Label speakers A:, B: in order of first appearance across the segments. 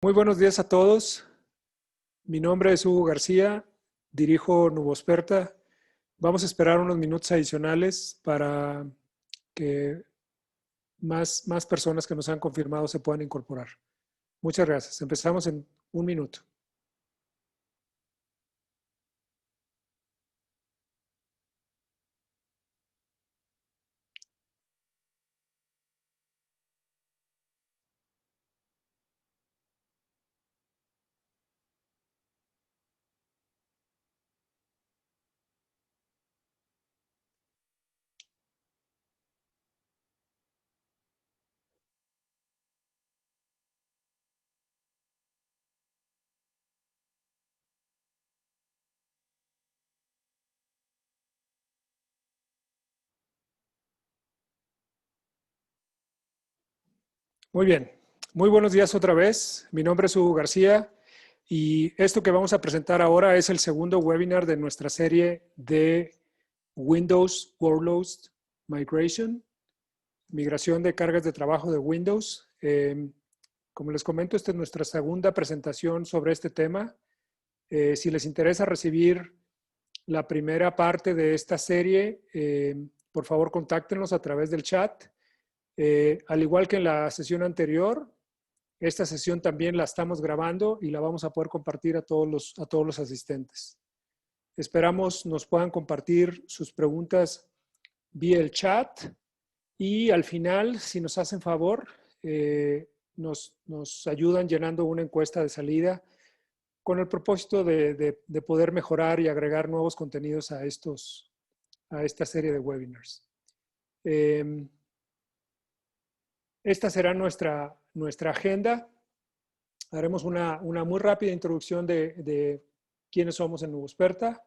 A: Muy buenos días a todos. Mi nombre es Hugo García, dirijo Nubosperta. Vamos a esperar unos minutos adicionales para que más personas que nos han confirmado se puedan incorporar. Muchas gracias. Empezamos en un minuto. Muy bien. Muy buenos días otra vez. Mi nombre es Hugo García y esto que vamos a presentar ahora es el segundo webinar de nuestra serie de Windows Workload Migration, migración de cargas de trabajo de Windows. Como les comento, esta es nuestra segunda presentación sobre este tema. Si les interesa recibir la primera parte de esta serie, por favor contáctenos a través del chat. Al igual que en la sesión anterior, esta sesión también la estamos grabando y la vamos a poder compartir a todos los asistentes. Esperamos nos puedan compartir sus preguntas vía el chat y al final, si nos hacen favor, nos ayudan llenando una encuesta de salida con el propósito de poder mejorar y agregar nuevos contenidos a esta serie de webinars. Esta será nuestra agenda. Haremos una muy rápida introducción de quiénes somos en Nubosperta.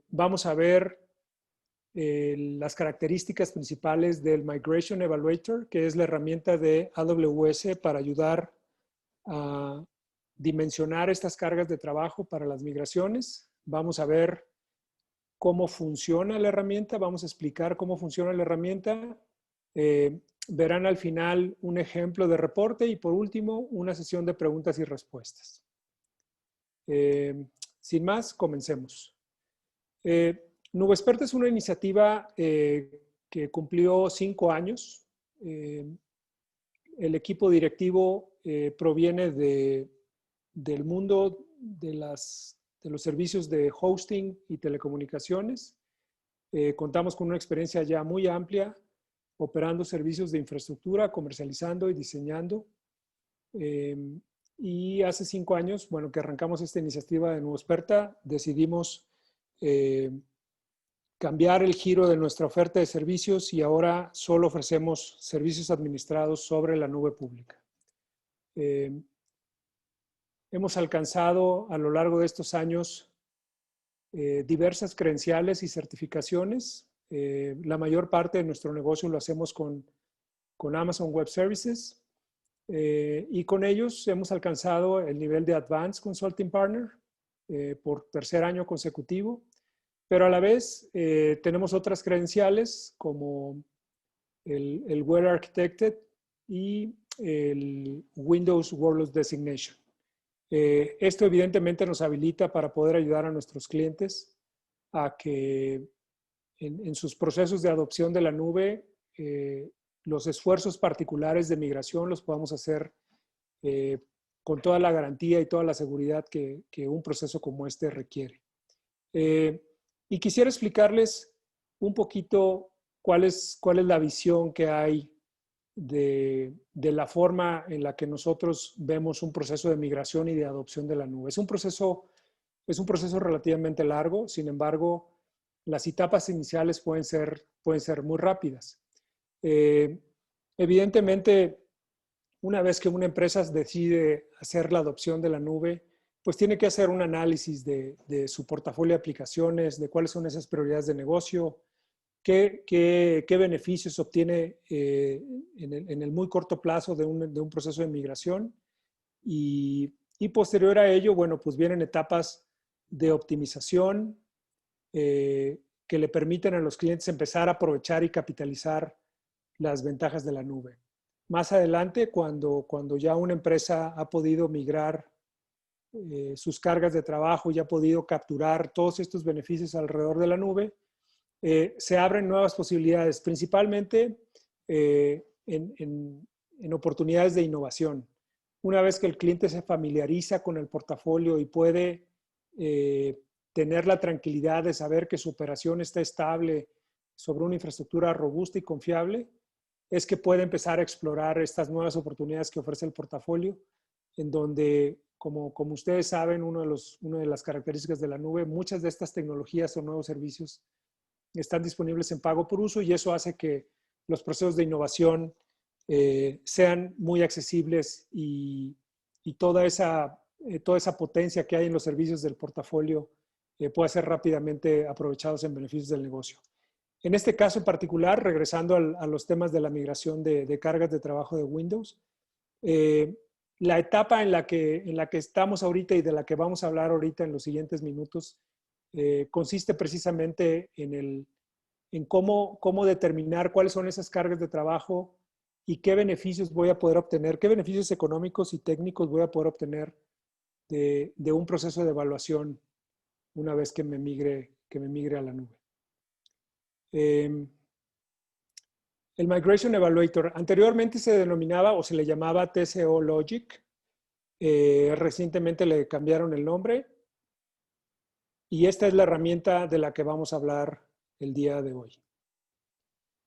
A: Vamos a ver las características principales del Migration Evaluator, que es la herramienta de AWS para ayudar a dimensionar estas cargas de trabajo para las migraciones. Vamos a ver cómo funciona la herramienta, vamos a explicar cómo funciona la herramienta. Verán al final un ejemplo de reporte y por último una sesión de preguntas y respuestas. Sin más, comencemos. Nubosperta es una iniciativa que cumplió 5 años. El equipo directivo proviene del mundo de los servicios de hosting y telecomunicaciones. Contamos con una experiencia ya muy amplia operando servicios de infraestructura, comercializando y diseñando. Y hace 5 años, bueno, que arrancamos esta iniciativa de Nubosperta, decidimos cambiar el giro de nuestra oferta de servicios y ahora solo ofrecemos servicios administrados sobre la nube pública. Hemos alcanzado a lo largo de estos años diversas credenciales y certificaciones. La mayor parte de nuestro negocio lo hacemos con Amazon Web Services y con ellos hemos alcanzado el nivel de Advanced Consulting Partner por tercer año consecutivo, pero a la vez tenemos otras credenciales como el Well Architected y el Windows Workload Designation. Esto evidentemente nos habilita para poder ayudar a nuestros clientes a que en sus procesos de adopción de la nube, los esfuerzos particulares de migración los podamos hacer con toda la garantía y toda la seguridad que un proceso como este requiere. Y quisiera explicarles un poquito cuál es la visión que hay de la forma en la que nosotros vemos un proceso de migración y de adopción de la nube. Es un proceso relativamente largo, sin embargo, las etapas iniciales pueden ser muy rápidas. Evidentemente, una vez que una empresa decide hacer la adopción de la nube, pues tiene que hacer un análisis de su portafolio de aplicaciones, de cuáles son esas prioridades de negocio, qué beneficios obtiene en el muy corto plazo de un proceso de migración. Y posterior a ello, bueno, pues vienen etapas de optimización que le permiten a los clientes empezar a aprovechar y capitalizar las ventajas de la nube. más adelante, cuando ya una empresa ha podido migrar sus cargas de trabajo y ha podido capturar todos estos beneficios alrededor de la nube, se abren nuevas posibilidades, principalmente en oportunidades de innovación. Una vez que el cliente se familiariza con el portafolio y puede tener la tranquilidad de saber que su operación está estable sobre una infraestructura robusta y confiable, es que puede empezar a explorar estas nuevas oportunidades que ofrece el portafolio, en donde, como ustedes saben, una de las características de la nube, muchas de estas tecnologías o nuevos servicios están disponibles en pago por uso, y eso hace que los procesos de innovación sean muy accesibles, y toda esa potencia que hay en los servicios del portafolio pueda ser rápidamente aprovechados en beneficios del negocio. En este caso en particular, regresando a los temas de la migración de cargas de trabajo de Windows, la etapa en la que estamos ahorita y de la que vamos a hablar ahorita en los siguientes minutos consiste precisamente en cómo determinar cuáles son esas cargas de trabajo y qué beneficios voy a poder obtener, qué beneficios económicos y técnicos voy a poder obtener de un proceso de evaluación una vez que me migre a la nube. El Migration Evaluator anteriormente se denominaba o se le llamaba TCO Logic. Recientemente le cambiaron el nombre, y esta es la herramienta de la que vamos a hablar el día de hoy.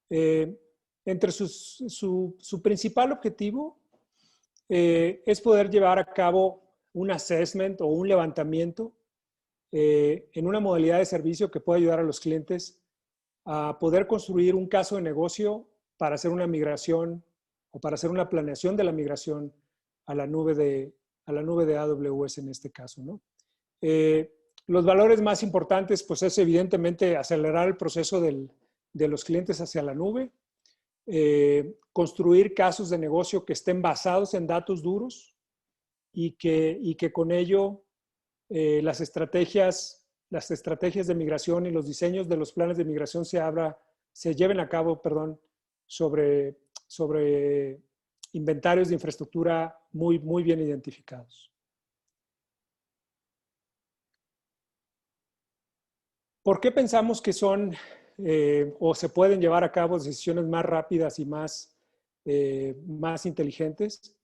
A: Entre su principal objetivo es poder llevar a cabo un assessment o un levantamiento en una modalidad de servicio que puede ayudar a los clientes a poder construir un caso de negocio para hacer una migración o para hacer una planeación de la migración a la nube de AWS en este caso, ¿no? Los valores más importantes, pues, es evidentemente acelerar el proceso de los clientes hacia la nube, construir casos de negocio que estén basados en datos duros y que con ello las estrategias de migración y los diseños de los planes de migración se lleven a cabo, sobre inventarios de infraestructura muy bien identificados. ¿Por qué pensamos que son o se pueden llevar a cabo decisiones más rápidas y más inteligentes?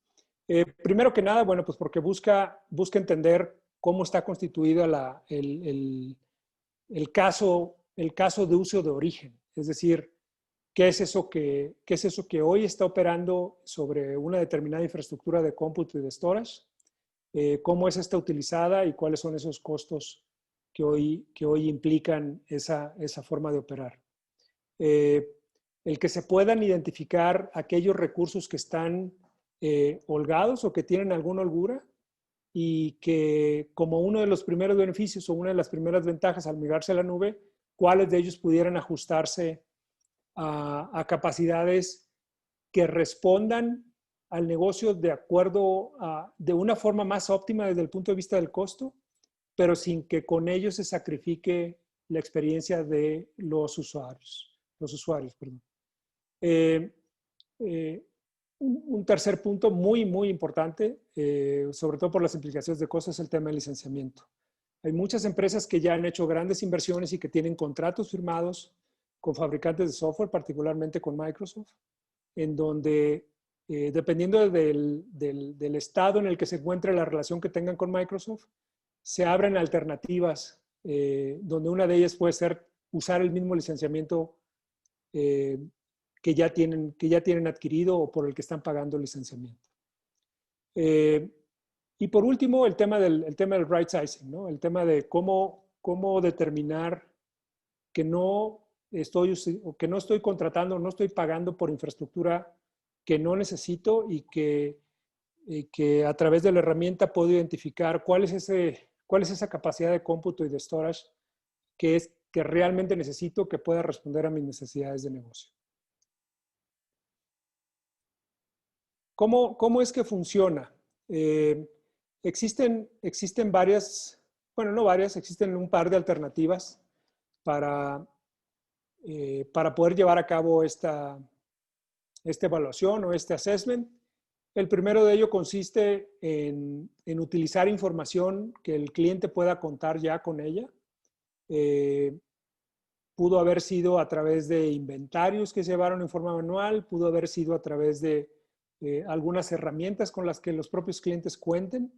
A: Primero que nada, bueno, pues porque busca entender cómo está constituido el caso de uso de origen. Es decir, ¿qué es eso que hoy está operando sobre una determinada infraestructura de cómputo y de storage? ¿Cómo es esta utilizada y cuáles son esos costos que hoy implican esa forma de operar? El que se puedan identificar aquellos recursos que están holgados o que tienen alguna holgura, y que, como uno de los primeros beneficios o una de las primeras ventajas al migrarse a la nube, cuáles de ellos pudieran ajustarse a capacidades que respondan al negocio de acuerdo de una forma más óptima desde el punto de vista del costo, pero sin que con ello se sacrifique la experiencia de los usuarios. Un tercer punto muy importante, sobre todo por las implicaciones de costos, es el tema del licenciamiento. Hay muchas empresas que ya han hecho grandes inversiones y que tienen contratos firmados con fabricantes de software, particularmente con Microsoft, en donde, dependiendo del estado en el que se encuentre la relación que tengan con Microsoft, se abren alternativas, donde una de ellas puede ser usar el mismo licenciamiento que ya tienen adquirido o por el que están pagando el licenciamiento. Y por último, el tema del right sizing, ¿no? El tema de cómo determinar que no estoy contratando, no estoy pagando por infraestructura que no necesito, y que a través de la herramienta puedo identificar cuál es esa capacidad de cómputo y de storage que realmente necesito, que pueda responder a mis necesidades de negocio. ¿Cómo es que funciona? Existen varias, bueno, no varias, existen un par de alternativas para poder llevar a cabo esta esta evaluación o este assessment. El primero de ello consiste en utilizar información que el cliente pueda contar ya con ella. Pudo haber sido a través de inventarios que se llevaron en forma manual, pudo haber sido a través de algunas herramientas con las que los propios clientes cuenten.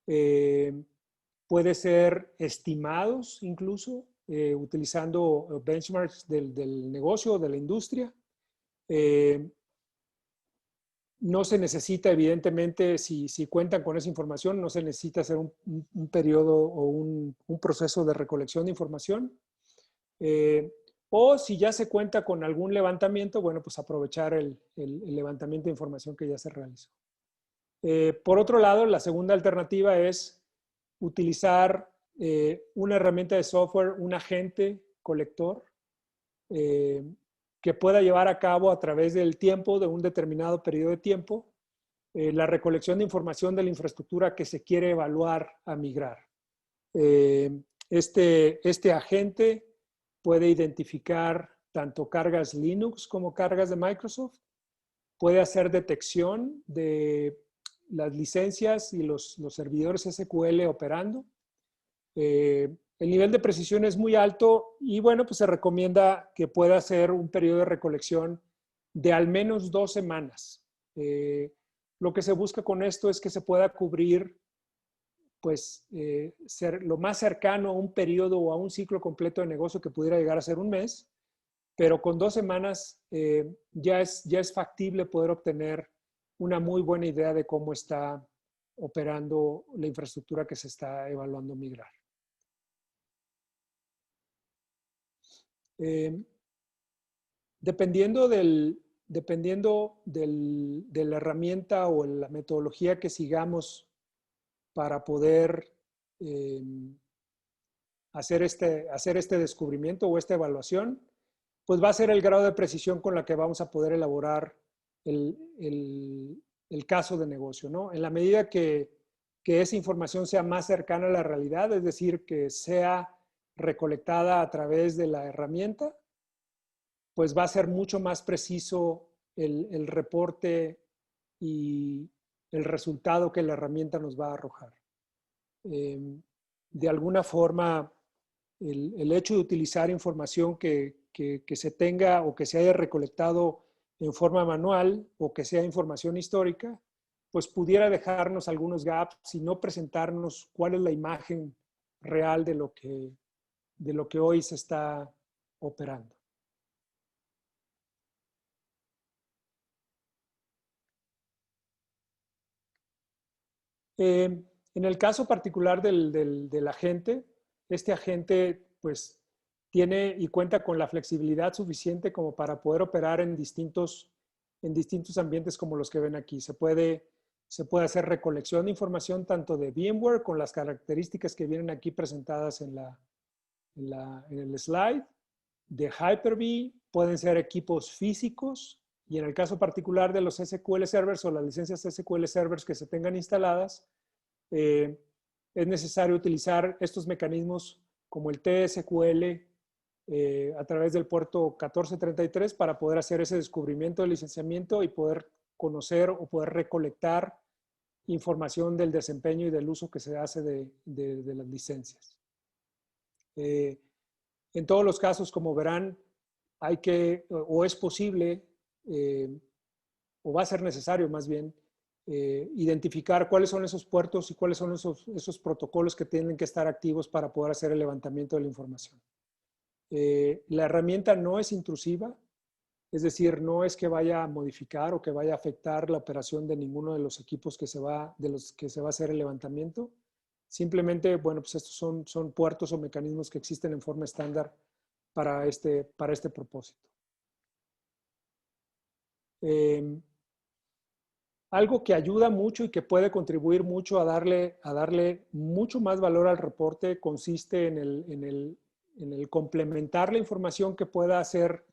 A: Puede ser estimados incluso, utilizando benchmarks del negocio o de la industria. No se necesita, evidentemente, si cuentan con esa información, no se necesita hacer un periodo o un proceso de recolección de información. O si ya se cuenta con algún levantamiento, bueno, pues aprovechar el levantamiento de información que ya se realizó. Por otro lado, la segunda alternativa es utilizar una herramienta de software, un agente colector, que pueda llevar a cabo a través del tiempo, de un determinado periodo de tiempo, la recolección de información de la infraestructura que se quiere evaluar a migrar. Este agente puede identificar tanto cargas Linux como cargas de Microsoft, puede hacer detección de las licencias y los servidores SQL operando. El nivel de precisión es muy alto y bueno, pues se recomienda que pueda hacer un periodo de recolección de al menos 2 semanas. Lo que se busca con esto es que se pueda cubrir pues ser lo más cercano a un periodo o a un ciclo completo de negocio que pudiera llegar a ser un mes, pero con 2 semanas ya es factible poder obtener una muy buena idea de cómo está operando la infraestructura que se está evaluando migrar. Dependiendo de la herramienta o la metodología que sigamos para poder hacer este descubrimiento o esta evaluación, pues va a ser el grado de precisión con la que vamos a poder elaborar el caso de negocio, ¿no? En la medida que esa información sea más cercana a la realidad, es decir, que sea recolectada a través de la herramienta, pues va a ser mucho más preciso el reporte y el resultado que la herramienta nos va a arrojar. De alguna forma, el hecho de utilizar información que se tenga o que se haya recolectado en forma manual o que sea información histórica, pues pudiera dejarnos algunos gaps y no presentarnos cuál es la imagen real de lo que hoy se está operando. En el caso particular del agente, este agente pues tiene y cuenta con la flexibilidad suficiente como para poder operar en distintos ambientes como los que ven aquí. Se puede hacer recolección de información tanto de VMware con las características que vienen aquí presentadas en el slide, de Hyper-V, pueden ser equipos físicos y en el caso particular de los SQL Servers o las licencias SQL Servers que se tengan instaladas, es necesario utilizar estos mecanismos como el TSQL a través del puerto 1433 para poder hacer ese descubrimiento de licenciamiento y poder conocer o poder recolectar información del desempeño y del uso que se hace de las licencias. En todos los casos, como verán, o es posible, o va a ser necesario más bien, identificar cuáles son esos puertos y cuáles son esos protocolos que tienen que estar activos para poder hacer el levantamiento de la información. La herramienta no es intrusiva, es decir, no es que vaya a modificar o que vaya a afectar la operación de ninguno de los equipos de los que se va a hacer el levantamiento. Simplemente, bueno, pues estos son puertos o mecanismos que existen en forma estándar para este propósito. Algo que ayuda mucho y que puede contribuir mucho a darle mucho más valor al reporte consiste en el complementar la información que pueda hacer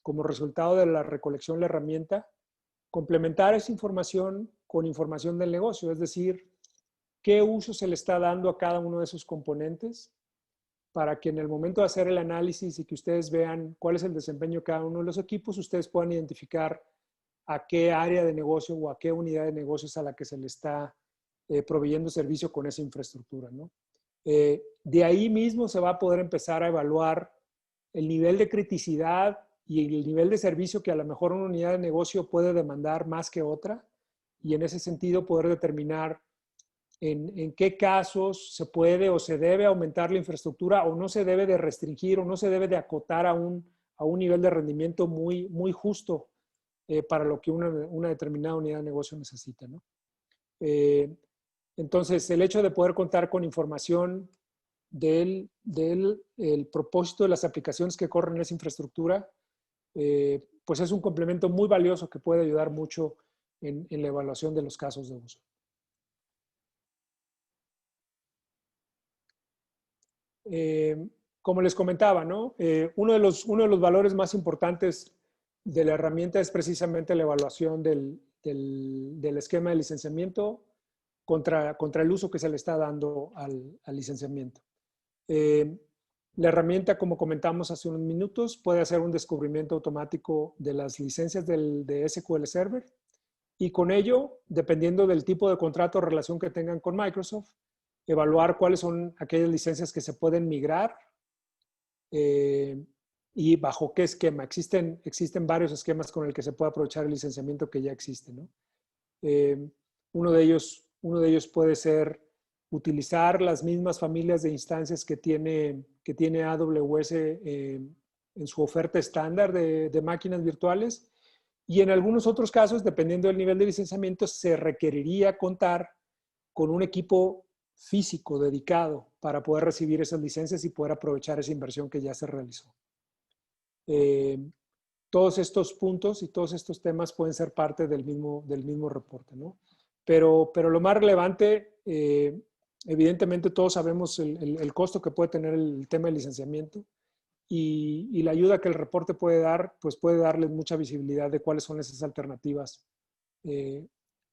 A: como resultado de la recolección de la herramienta, complementar esa información con información del negocio, es decir, qué uso se le está dando a cada uno de esos componentes, para que en el momento de hacer el análisis y que ustedes vean cuál es el desempeño de cada uno de los equipos, ustedes puedan identificar a qué área de negocio o a qué unidad de negocios a la que se le está proveyendo servicio con esa infraestructura, ¿no? De ahí mismo se va a poder empezar a evaluar el nivel de criticidad y el nivel de servicio que a lo mejor una unidad de negocio puede demandar más que otra, y en ese sentido poder determinar en qué casos se puede o se debe aumentar la infraestructura o no se debe de restringir o no se debe de acotar a un nivel de rendimiento muy justo para lo que una determinada unidad de negocio necesita, ¿no? Entonces, el hecho de poder contar con información del el propósito de las aplicaciones que corren en esa infraestructura, pues es un complemento muy valioso que puede ayudar mucho en la evaluación de los casos de uso. Como les comentaba, ¿no? Uno de los valores más importantes de la herramienta es precisamente la evaluación del esquema de licenciamiento contra el uso que se le está dando al licenciamiento. La herramienta, como comentamos hace unos minutos, puede hacer un descubrimiento automático de las licencias de SQL Server, y con ello, dependiendo del tipo de contrato o relación que tengan con Microsoft, evaluar cuáles son aquellas licencias que se pueden migrar y bajo qué esquema. Existen varios esquemas con el que se puede aprovechar el licenciamiento que ya existe, ¿no? Uno de ellos puede ser utilizar las mismas familias de instancias que tiene AWS en su oferta estándar de máquinas virtuales, y en algunos otros casos, dependiendo del nivel de licenciamiento, se requeriría contar con un equipo físico dedicado para poder recibir esas licencias y poder aprovechar esa inversión que ya se realizó. Todos estos puntos y todos estos temas pueden ser parte del mismo reporte, ¿no? Pero lo más relevante, evidentemente todos sabemos el costo que puede tener el tema del licenciamiento, y la ayuda que el reporte puede dar, pues puede darles mucha visibilidad de cuáles son esas alternativas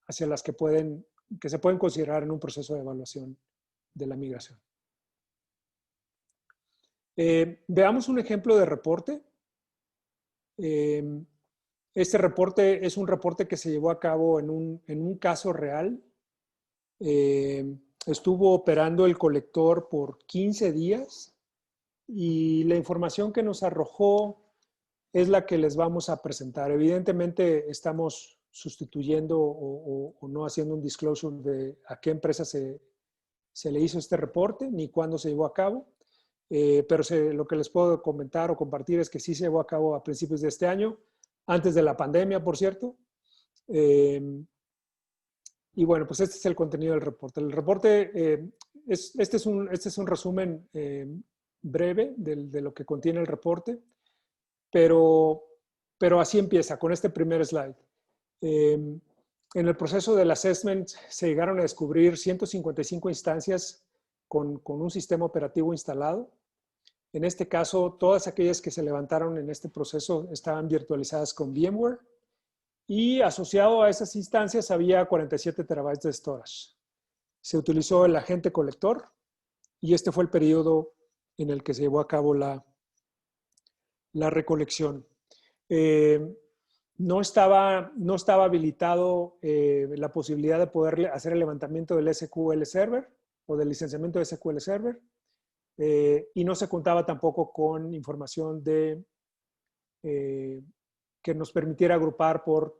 A: hacia las que se pueden considerar en un proceso de evaluación de la migración. Veamos un ejemplo de reporte. Este reporte es un reporte que se llevó a cabo en un caso real. Estuvo operando el colector por 15 días y la información que nos arrojó es la que les vamos a presentar. Evidentemente estamos sustituyendo o no haciendo un disclosure de a qué empresa se le hizo este reporte ni cuándo se llevó a cabo, pero lo que les puedo comentar o compartir es que sí se llevó a cabo a principios de este año, antes de la pandemia, por cierto. Y bueno, pues este es el contenido del reporte. El reporte, este es un resumen breve de lo que contiene el reporte, pero así empieza, con este primer slide. En el proceso del assessment se llegaron a descubrir 155 instancias con un sistema operativo instalado. En este caso, todas aquellas que se levantaron en este proceso estaban virtualizadas con VMware, y asociado a esas instancias había 47 terabytes de storage. Se utilizó el agente colector y este fue el periodo en el que se llevó a cabo la recolección. No estaba habilitado la posibilidad de poder hacer el levantamiento del SQL Server o del licenciamiento de SQL Server, y no se contaba tampoco con información que nos permitiera agrupar con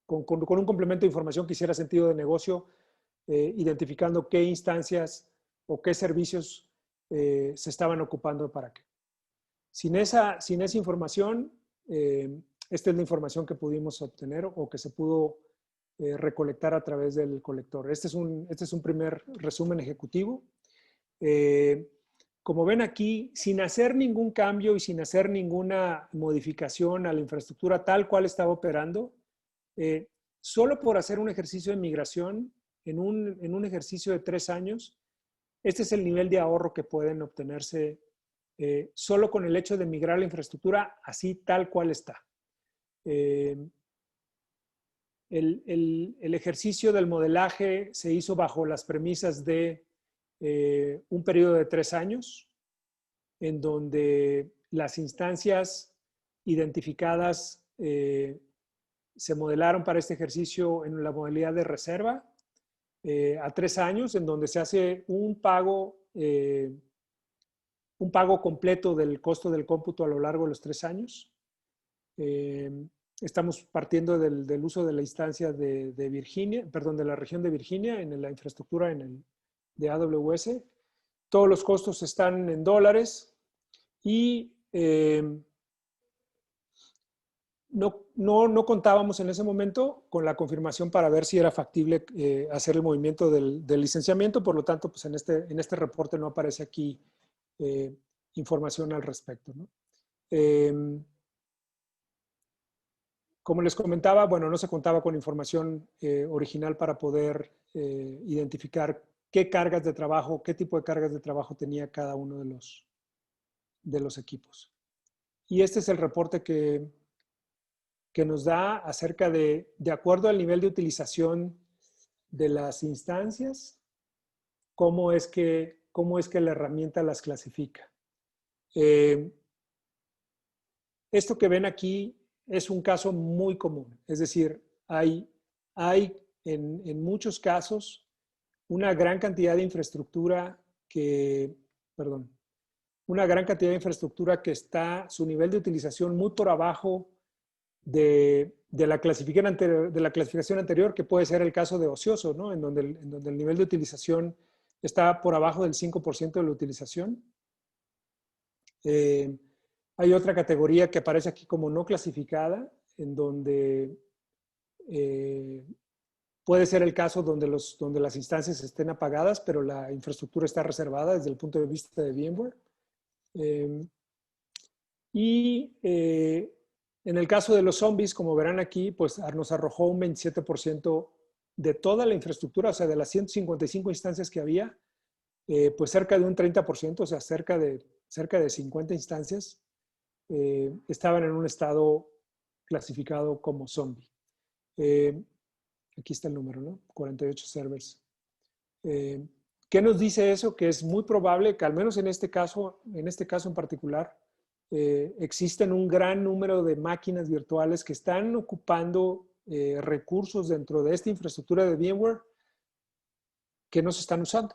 A: un complemento de información que hiciera sentido de negocio, identificando qué instancias o qué servicios se estaban ocupando para qué. Sin esa información, esta es la información que pudimos obtener o que se pudo recolectar a través del colector. Este es un primer resumen ejecutivo. Como ven aquí, sin hacer ningún cambio y sin hacer ninguna modificación a la infraestructura tal cual estaba operando, solo por hacer un ejercicio de migración en un ejercicio de 3 años, este es el nivel de ahorro que pueden obtenerse solo con el hecho de migrar la infraestructura así tal cual está. El ejercicio del modelaje se hizo bajo las premisas de un periodo de 3 años, en donde las instancias identificadas se modelaron para este ejercicio en la modalidad de reserva a 3 años, en donde se hace un pago completo del costo del cómputo a lo largo de los 3 años. Estamos partiendo del uso de la instancia de Virginia, perdón, de la región de Virginia en la infraestructura de AWS. Todos los costos están en dólares y no contábamos en ese momento con la confirmación para ver si era factible hacer el movimiento del licenciamiento. Por lo tanto, pues en este reporte no aparece aquí información al respecto, ¿no? Como les comentaba, bueno, no se contaba con información original para poder identificar qué cargas de trabajo, qué tipo de cargas de trabajo tenía cada uno de los equipos. Y este es el reporte que nos da acerca de acuerdo al nivel de utilización de las instancias, cómo es que la herramienta las clasifica. Esto que ven aquí es un caso muy común. Es decir, hay en muchos casos una gran cantidad de infraestructura está su nivel de utilización muy por abajo de la clasificación anterior, que puede ser el caso de ocioso, ¿no? En donde el nivel de utilización está por abajo del 5% de la utilización. Hay otra categoría que aparece aquí como no clasificada, en donde puede ser el caso donde las instancias estén apagadas, pero la infraestructura está reservada desde el punto de vista de VMware. En el caso de los zombies, como verán aquí, pues nos arrojó un 27% de toda la infraestructura, o sea, de las 155 instancias que había, pues cerca de un 30%, o sea, cerca de 50 instancias, estaban en un estado clasificado como zombie. Aquí está el número, ¿no? 48 servers. ¿Qué nos dice eso? Que es muy probable que al menos en este caso en particular, existen un gran número de máquinas virtuales que están ocupando recursos dentro de esta infraestructura de VMware que no se están usando,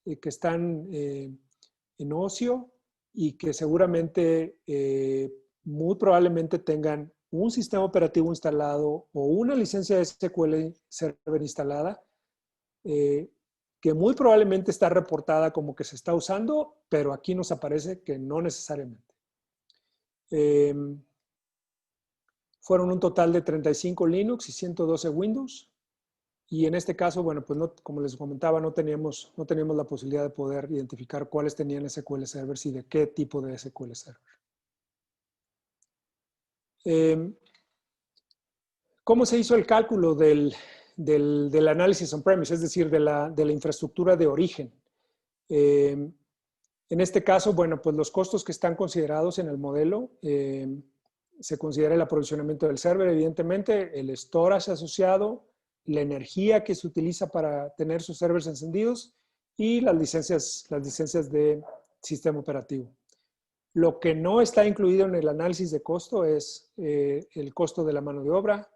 A: que están en ocio y que seguramente, muy probablemente tengan un sistema operativo instalado o una licencia de SQL Server instalada, que muy probablemente está reportada como que se está usando, pero aquí nos aparece que no necesariamente. Fueron un total de 35 Linux y 112 Windows. Y en este caso, bueno, pues como les comentaba, no teníamos la posibilidad de poder identificar cuáles tenían SQL Servers y de qué tipo de SQL Server. ¿Cómo se hizo el cálculo del análisis on-premise, es decir, de la infraestructura de origen? En este caso, bueno, pues los costos que están considerados en el modelo, se considera el aprovisionamiento del server, evidentemente, el storage asociado, la energía que se utiliza para tener sus servers encendidos y las licencias de sistema operativo. Lo que no está incluido en el análisis de costo es el costo de la mano de obra,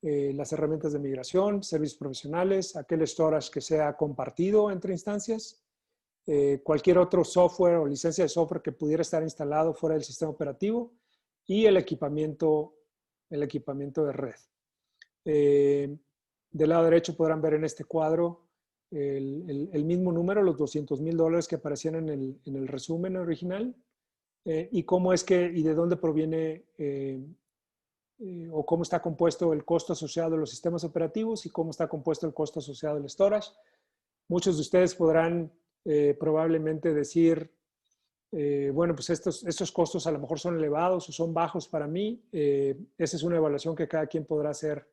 A: las herramientas de migración, servicios profesionales, aquel storage que sea compartido entre instancias, cualquier otro software o licencia de software que pudiera estar instalado fuera del sistema operativo y el equipamiento de red. Del lado derecho podrán ver en este cuadro el mismo número, los $200,000 que aparecían en el resumen original, y cómo es que y de dónde proviene o cómo está compuesto el costo asociado a los sistemas operativos y cómo está compuesto el costo asociado al storage. Muchos de ustedes podrán probablemente decir, bueno, pues estos costos a lo mejor son elevados o son bajos para mí. Esa es una evaluación que cada quien podrá hacer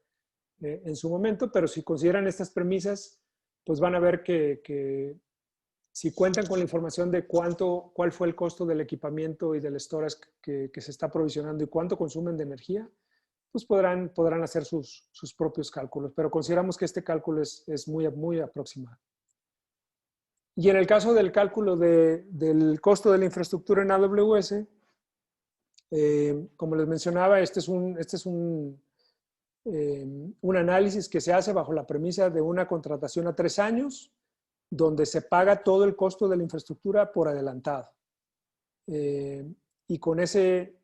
A: en su momento, pero si consideran estas premisas, pues van a ver que si cuentan con la información de cuál fue el costo del equipamiento y del storage que se está provisionando y cuánto consumen de energía, pues podrán hacer sus propios cálculos, pero consideramos que este cálculo es muy, muy aproximado. Y en el caso del cálculo del costo de la infraestructura en AWS, como les mencionaba, este es un análisis que se hace bajo la premisa de una contratación a 3 años, donde se paga todo el costo de la infraestructura por adelantado. Y con ese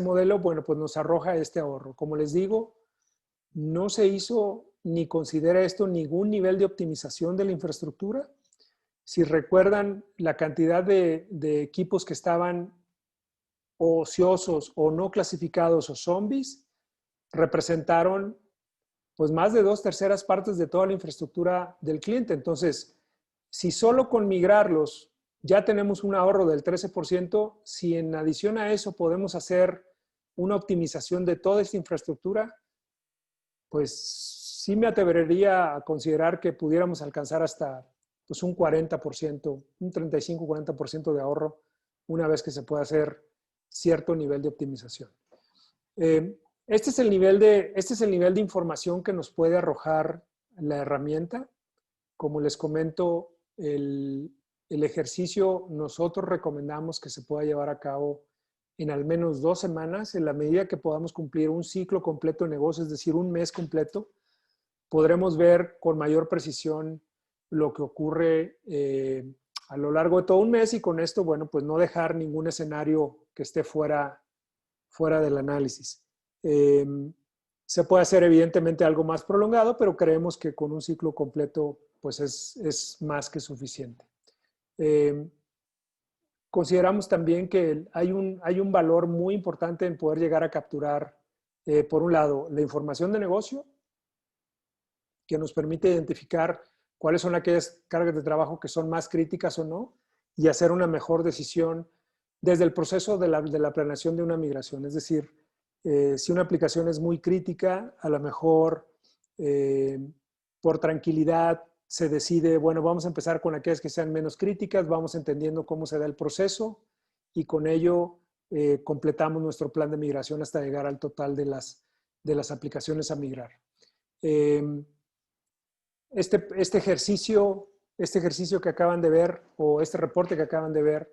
A: modelo, bueno, pues nos arroja este ahorro. Como les digo, no se hizo ni considera esto ningún nivel de optimización de la infraestructura. Si recuerdan, la cantidad de equipos que estaban ociosos o no clasificados o zombies representaron pues más de 2/3 partes de toda la infraestructura del cliente. Entonces, si solo con migrarlos ya tenemos un ahorro del 13%, si en adición a eso podemos hacer una optimización de toda esta infraestructura, pues sí me atrevería a considerar que pudiéramos alcanzar hasta pues, un 40%, un 35-40% de ahorro una vez que se pueda hacer cierto nivel de optimización. Este es el nivel de información que nos puede arrojar la herramienta. Como les comento, el ejercicio nosotros recomendamos que se pueda llevar a cabo en al menos 2 semanas. En la medida que podamos cumplir un ciclo completo de negocio, es decir, un mes completo, podremos ver con mayor precisión lo que ocurre a lo largo de todo un mes y con esto, bueno, pues no dejar ningún escenario que esté fuera del análisis. Se puede hacer evidentemente algo más prolongado, pero creemos que con un ciclo completo pues es más que suficiente. Consideramos también que hay un valor muy importante en poder llegar a capturar, por un lado, la información de negocio, que nos permite identificar cuáles son aquellas cargas de trabajo que son más críticas o no, y hacer una mejor decisión desde el proceso de la planeación de una migración. Es decir, si una aplicación es muy crítica, a lo mejor por tranquilidad se decide, bueno, vamos a empezar con aquellas que sean menos críticas, vamos entendiendo cómo se da el proceso y con ello completamos nuestro plan de migración hasta llegar al total de las aplicaciones a migrar. Este ejercicio que acaban de ver o este reporte que acaban de ver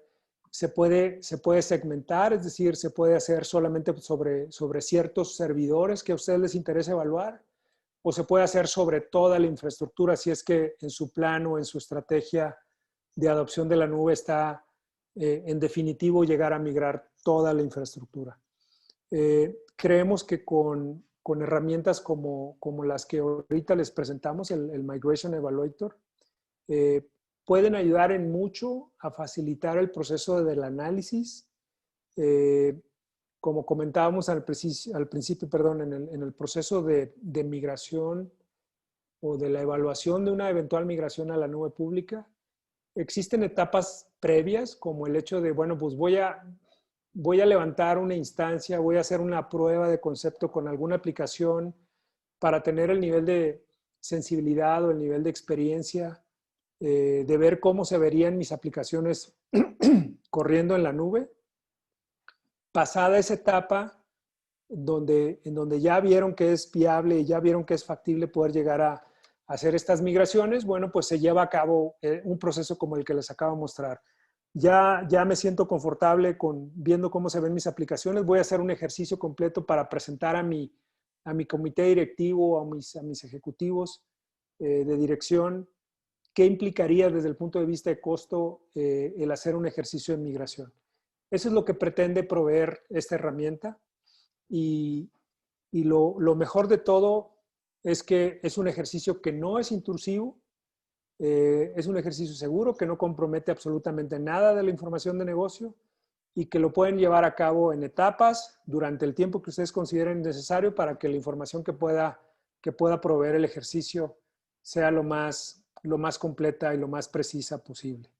A: se puede segmentar, es decir, se puede hacer solamente sobre ciertos servidores que a ustedes les interesa evaluar, o se puede hacer sobre toda la infraestructura si es que en su plan o en su estrategia de adopción de la nube está en definitivo llegar a migrar toda la infraestructura. Creemos que con herramientas como las que ahorita les presentamos, el Migration Evaluator, pueden ayudar en mucho a facilitar el proceso del análisis. Como comentábamos al principio, perdón, en el proceso de migración o de la evaluación de una eventual migración a la nube pública, existen etapas previas como el hecho de, bueno, pues voy a levantar una instancia, voy a hacer una prueba de concepto con alguna aplicación para tener el nivel de sensibilidad o el nivel de experiencia de ver cómo se verían mis aplicaciones corriendo en la nube. Pasada esa etapa, en donde ya vieron que es viable y ya vieron que es factible poder llegar a hacer estas migraciones, bueno, pues se lleva a cabo un proceso como el que les acabo de mostrar. Ya me siento confortable viendo cómo se ven mis aplicaciones. Voy a hacer un ejercicio completo para presentar a mi comité directivo, a mis ejecutivos de dirección, qué implicaría desde el punto de vista de costo el hacer un ejercicio de migración. Eso es lo que pretende proveer esta herramienta y lo mejor de todo es que es un ejercicio que no es intrusivo, es un ejercicio seguro que no compromete absolutamente nada de la información de negocio y que lo pueden llevar a cabo en etapas durante el tiempo que ustedes consideren necesario para que la información que pueda proveer el ejercicio sea lo más completa y lo más precisa posible.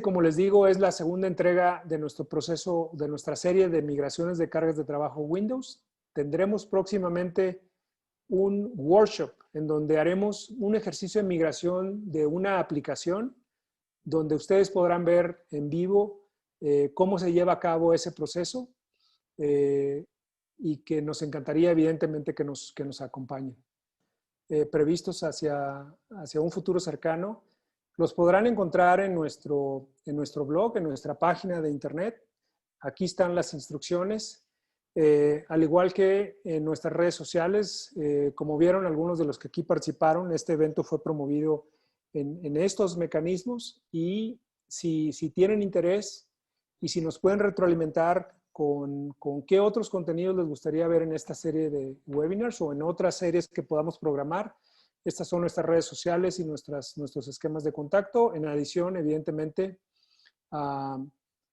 A: Como les digo, es la segunda entrega de nuestro proceso, de nuestra serie de migraciones de cargas de trabajo Windows. Tendremos próximamente un workshop en donde haremos un ejercicio de migración de una aplicación donde ustedes podrán ver en vivo cómo se lleva a cabo ese proceso y que nos encantaría evidentemente que nos acompañen. previstos hacia un futuro cercano, los podrán encontrar en nuestro blog, en nuestra página de internet. Aquí están las instrucciones, al igual que en nuestras redes sociales. Como vieron algunos de los que aquí participaron, este evento fue promovido en estos mecanismos, y si tienen interés y si nos pueden retroalimentar con qué otros contenidos les gustaría ver en esta serie de webinars o en otras series que podamos programar. Estas son nuestras redes sociales y nuestros esquemas de contacto. En adición, evidentemente, a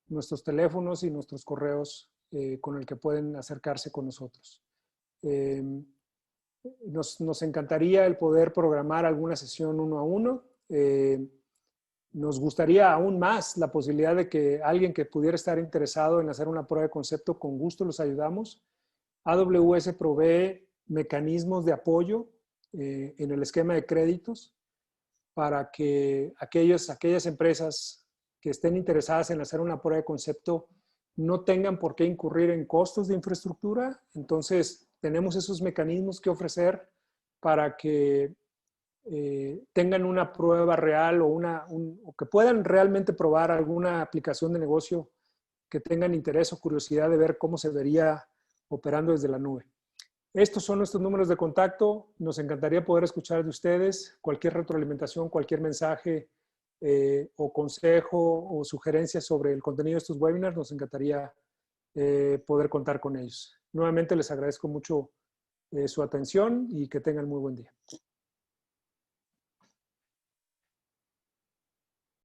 A: nuestros teléfonos y nuestros correos con el que pueden acercarse con nosotros. Nos encantaría el poder programar alguna sesión uno a uno. Nos gustaría aún más la posibilidad de que alguien que pudiera estar interesado en hacer una prueba de concepto, con gusto los ayudamos. AWS provee mecanismos de apoyo en el esquema de créditos para que aquellas empresas que estén interesadas en hacer una prueba de concepto no tengan por qué incurrir en costos de infraestructura. Entonces, tenemos esos mecanismos que ofrecer para que tengan una prueba real o que puedan realmente probar alguna aplicación de negocio que tengan interés o curiosidad de ver cómo se vería operando desde la nube. Estos son nuestros números de contacto. Nos encantaría poder escuchar de ustedes cualquier retroalimentación, cualquier mensaje o consejo o sugerencia sobre el contenido de estos webinars. Nos encantaría poder contar con ellos. Nuevamente les agradezco mucho su atención y que tengan muy buen día.